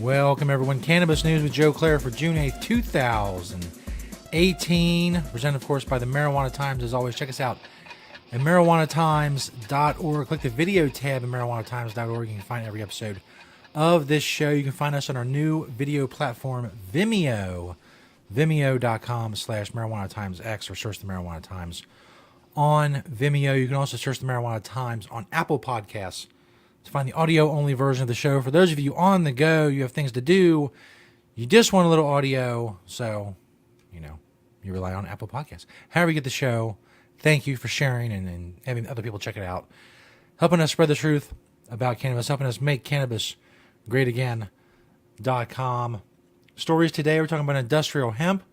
Welcome, everyone. Cannabis News with Joe Klare for June 8th, 2018. Presented, of course, by the Marijuana Times. As always, check us out at marijuanatimes.org. Click the video tab at marijuanatimes.org. You can find every episode of this show. You can find us on our new video platform, Vimeo. Vimeo.com/MarijuanaTimesX, or search the Marijuana Times on Vimeo. You can also search the Marijuana Times on Apple Podcasts to find the audio-only version of the show. For those of you on the go, you have things to do, you just want a little audio, so, you rely on Apple Podcasts. However you get the show, thank you for sharing and having other people check it out. Helping us spread the truth about cannabis, helping us make cannabis great again.com. Stories today, we're talking about industrial hemp.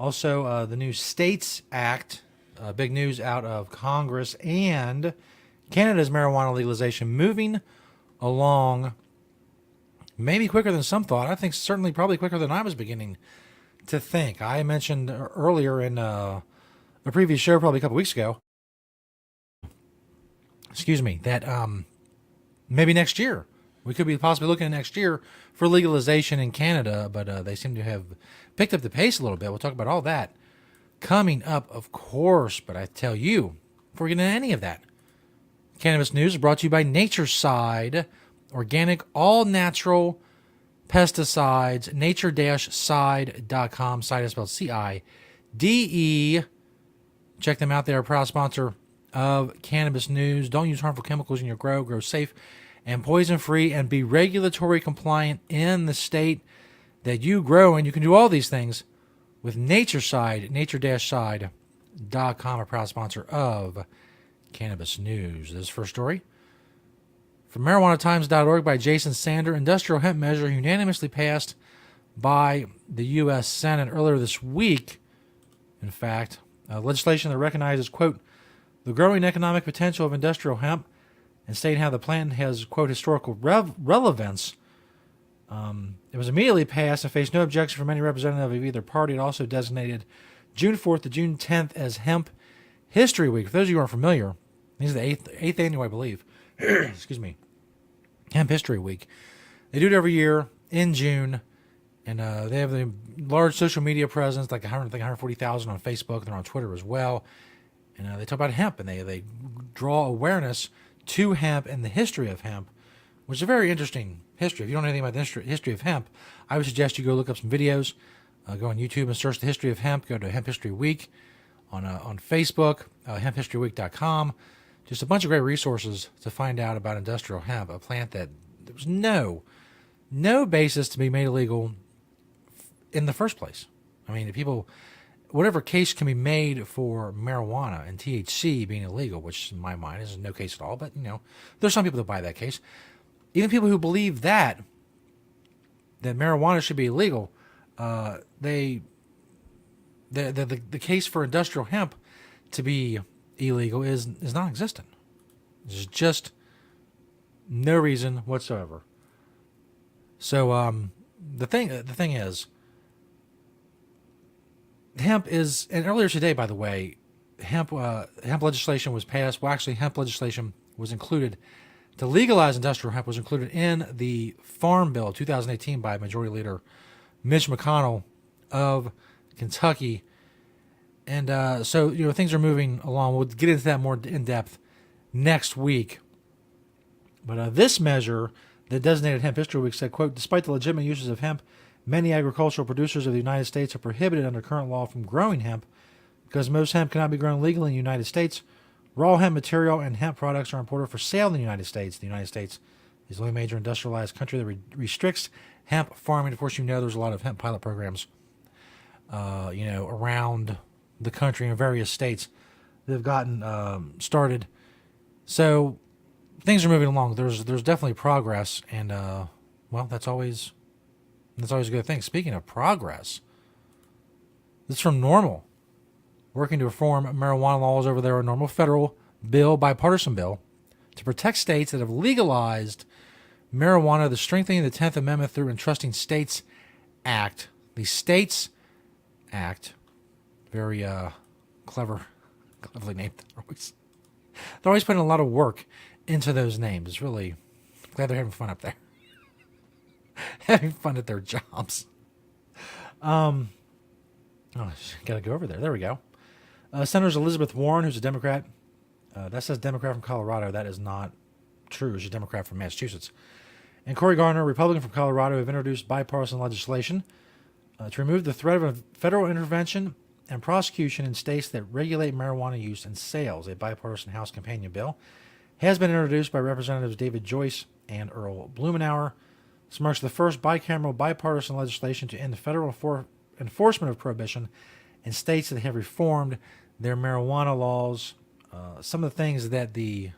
Also, the new States Act, big news out of Congress, and Canada's marijuana legalization moving along maybe quicker than some thought. I think certainly probably quicker than I was beginning to think. I mentioned earlier in a previous show, probably a couple weeks ago, that maybe next year. We could be possibly looking at next year for legalization in Canada, but they seem to have picked up the pace a little bit. We'll talk about all that coming up, of course. But I tell you, before we get into any of that, Cannabis News is brought to you by Natureside, organic, all-natural pesticides, nature-side.com. Side is spelled C-I-D-E. Check them out. They're a proud sponsor of Cannabis News. Don't use harmful chemicals in your grow. Grow safe and poison-free, and be regulatory compliant in the state that you grow in. You can do all these things with Natureside, nature-side.com, a proud sponsor of Cannabis News. This first story from marijuanatimes.org by Jason Sander. Industrial hemp measure unanimously passed by the U.S. Senate earlier this week. In fact, legislation that recognizes, quote, the growing economic potential of industrial hemp, and stating how the plant has, quote, historical relevance. It was immediately passed and faced no objection from any representative of either party. It also designated June 4th to June 10th as Hemp History Week. For those of you who aren't familiar, this is the eighth annual, I believe. Excuse me. Hemp History Week. They do it every year in June, and they have a large social media presence, like 140,000 on Facebook. They're on Twitter as well. And they talk about hemp, and they draw awareness to hemp and the history of hemp, which is a very interesting history. If you don't know anything about the history of hemp, I would suggest you go look up some videos. Go on YouTube and search the history of hemp. Go to Hemp History Week on Facebook, hemphistoryweek.com. Just a bunch of great resources to find out about industrial hemp, a plant that there was no basis to be made illegal in the first place. I mean, whatever case can be made for marijuana and THC being illegal, which in my mind is no case at all, but there's some people that buy that case. Even people who believe that marijuana should be illegal, the case for industrial hemp to be illegal is non-existent. There's just no reason whatsoever. So the thing is, hemp is, and earlier today, by the way, hemp legislation was passed. Well, actually, hemp legislation was included to legalize industrial hemp, was included in the Farm Bill 2018 by Majority Leader Mitch McConnell of Kentucky. And so things are moving along. We'll get into that more in depth next week. But this measure that designated Hemp History Week said, quote, despite the legitimate uses of hemp, many agricultural producers of the United States are prohibited under current law from growing hemp because most hemp cannot be grown legally in the United States. Raw hemp material and hemp products are imported for sale in the United States. The United States is the only major industrialized country that restricts hemp farming. Of course, there's a lot of hemp pilot programs, around the country in various states that have gotten started. So things are moving along. There's definitely progress, and that's always a good thing. Speaking of progress, this is from NORML, working to reform marijuana laws over there. A NORML federal bill, bipartisan bill, to protect states that have legalized marijuana. The strengthening the 10th Amendment through entrusting States Act. The States Act, very cleverly named. They're always putting a lot of work into those names. It's really glad they're having fun up there. having fun at their jobs. Oh, gotta go over there. There we go. Senator Elizabeth Warren, who's a Democrat. That says Democrat from Colorado. That is not true. She's a Democrat from Massachusetts. And Cory Gardner, Republican from Colorado, have introduced bipartisan legislation to remove the threat of federal intervention and prosecution in states that regulate marijuana use and sales. A bipartisan House companion bill has been introduced by Representatives David Joyce and Earl Blumenauer. This marks the first bicameral bipartisan legislation to end the federal enforcement of prohibition in states that have reformed their marijuana laws. Some of the things that the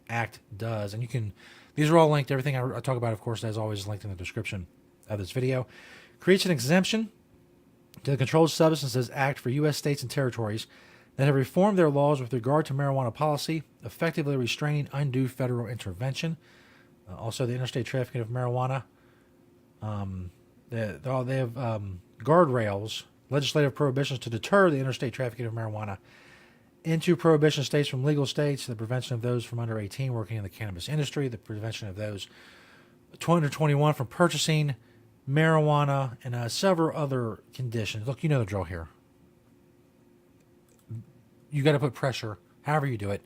act does, and these are all linked. Everything I talk about, of course, as always, is linked in the description of this video. Creates an exemption to the Controlled Substances Act for U.S. states and territories that have reformed their laws with regard to marijuana policy, effectively restraining undue federal intervention. Also, the interstate trafficking of marijuana. They have guardrails, legislative prohibitions to deter the interstate trafficking of marijuana into prohibition states from legal states, the prevention of those from under 18 working in the cannabis industry, the prevention of those 20 or 21 from purchasing marijuana, and several other conditions. Look, you know the drill here. You got to put pressure, however you do it.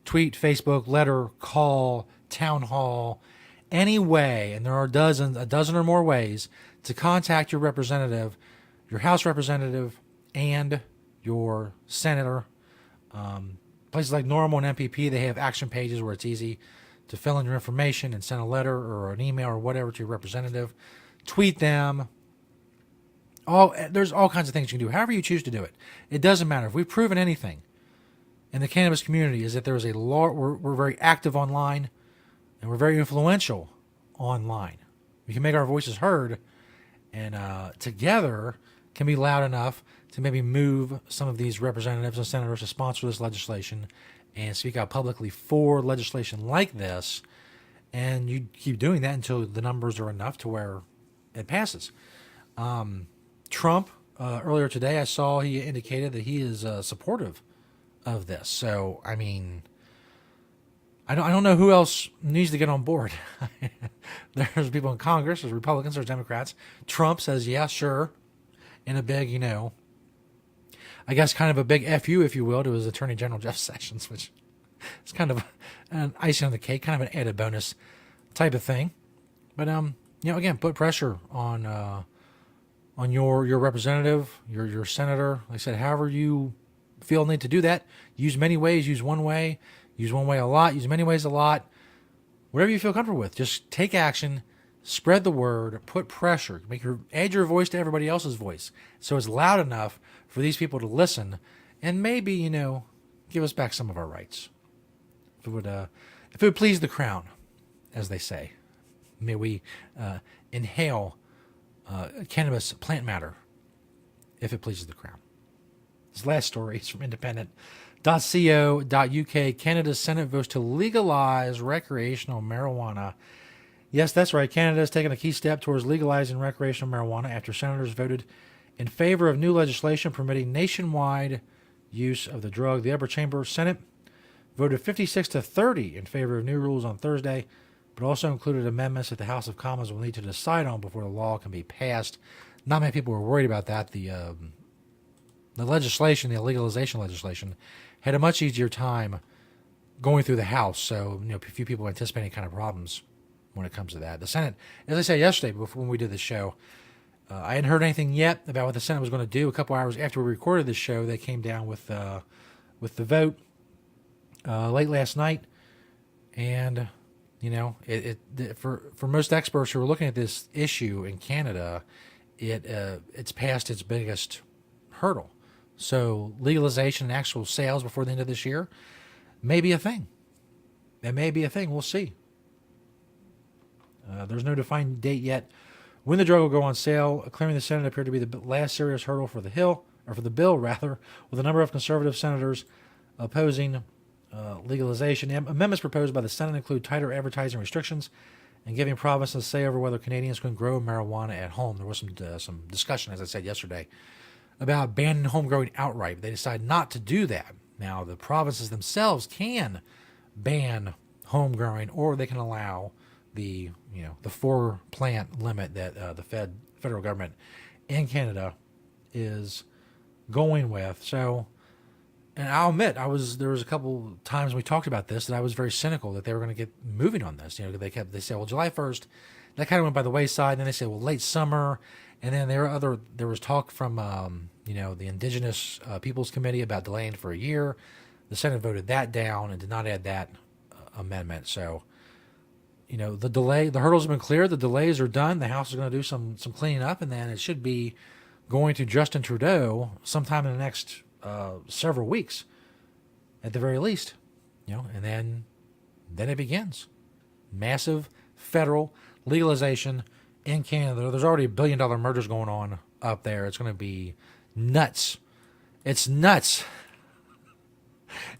Tweet, Facebook, letter, call, town hall, any way, and there are a dozen or more ways to contact your representative, your House representative, and your senator. Places like NORML and MPP, they have action pages where it's easy to fill in your information and send a letter or an email or whatever to your representative. Tweet them. There's all kinds of things you can do, however you choose to do it. It doesn't matter. If we've proven anything in the cannabis community is that there is a law. We're very active online, and we're very influential online. We can make our voices heard, and together can be loud enough to maybe move some of these representatives and senators to sponsor this legislation and speak out publicly for legislation like this. And you keep doing that until the numbers are enough to where it passes. Trump, earlier today, I saw he indicated that he is supportive of this. So, I mean, I don't know who else needs to get on board. There's people in Congress, there's Republicans, there's Democrats. Trump says, yeah, sure, in a big, I guess kind of a big FU, if you will, to his Attorney General Jeff Sessions, which is kind of an icing on the cake, kind of an added bonus type of thing. But again, put pressure on your representative, your senator. Like I said, however you feel need to do that. Use many ways. Use one way a lot. Use many ways a lot. Whatever you feel comfortable with. Just take action. Spread the word. Put pressure. Add your voice to everybody else's voice, so it's loud enough for these people to listen, and maybe give us back some of our rights. If it would please the crown, as they say, may we inhale cannabis plant matter, if it pleases the crown. This last story is from independent.co.uk. Canada's Senate votes to legalize recreational marijuana. Yes, that's right. Canada has taken a key step towards legalizing recreational marijuana after senators voted in favor of new legislation permitting nationwide use of the drug. The upper chamber Senate voted 56-30 in favor of new rules on Thursday, but also included amendments that the House of Commons will need to decide on before the law can be passed. Not many people were worried about that. The legislation, the legalization legislation, had a much easier time going through the House, so a few people anticipate any kind of problems when it comes to that. The Senate, as I said yesterday when we did this show, I hadn't heard anything yet about what the Senate was going to do. A couple hours after we recorded this show, they came down with the vote late last night, and for most experts who are looking at this issue in Canada, it's past its biggest hurdle. So legalization and actual sales before the end of this year may be a thing. It may be a thing. We'll see. There's no defined date yet when the drug will go on sale. Clearing the Senate appeared to be the last serious hurdle for the bill, with a number of conservative senators opposing legalization. Amendments proposed by the Senate include tighter advertising restrictions and giving provinces say over whether Canadians can grow marijuana at home. There was some discussion, as I said yesterday, about banning home growing outright. But they decided not to do that. Now, the provinces themselves can ban home growing, or they can allow the the 4-plant limit that the federal government in Canada is going with. So, and I'll admit, there was a couple times we talked about this that I was very cynical that they were going to get moving on this. They said, well, July 1st, that kind of went by the wayside. And then they said, well, late summer, and then there was talk from the Indigenous Peoples Committee about delaying for a year. The Senate voted that down and did not add that amendment. So, the hurdles have been cleared. The delays are done. The House is going to do some cleaning up, and then it should be going to Justin Trudeau sometime in the next several weeks, at the very least. And then it begins. Massive federal legalization in Canada. There's already $1 billion mergers going on up there. It's going to be nuts. It's nuts.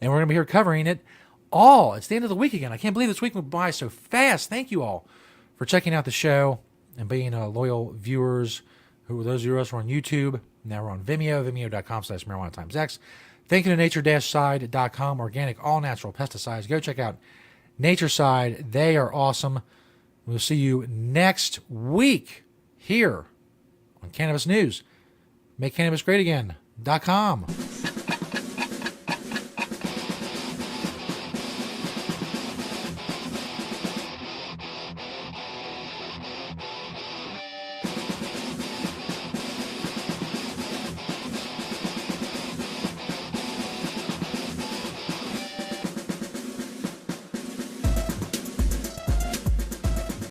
And we're going to be here covering it all. It's the end of the week again. I can't believe this week went by so fast. Thank you all for checking out the show and being loyal viewers. Those of us who are on YouTube, now we're on Vimeo, vimeo.com/marijuana-x. Thank you to nature-side.com, organic, all-natural pesticides. Go check out Natureside. They are awesome. We'll see you next week here on Cannabis News. Make cannabis great again.com.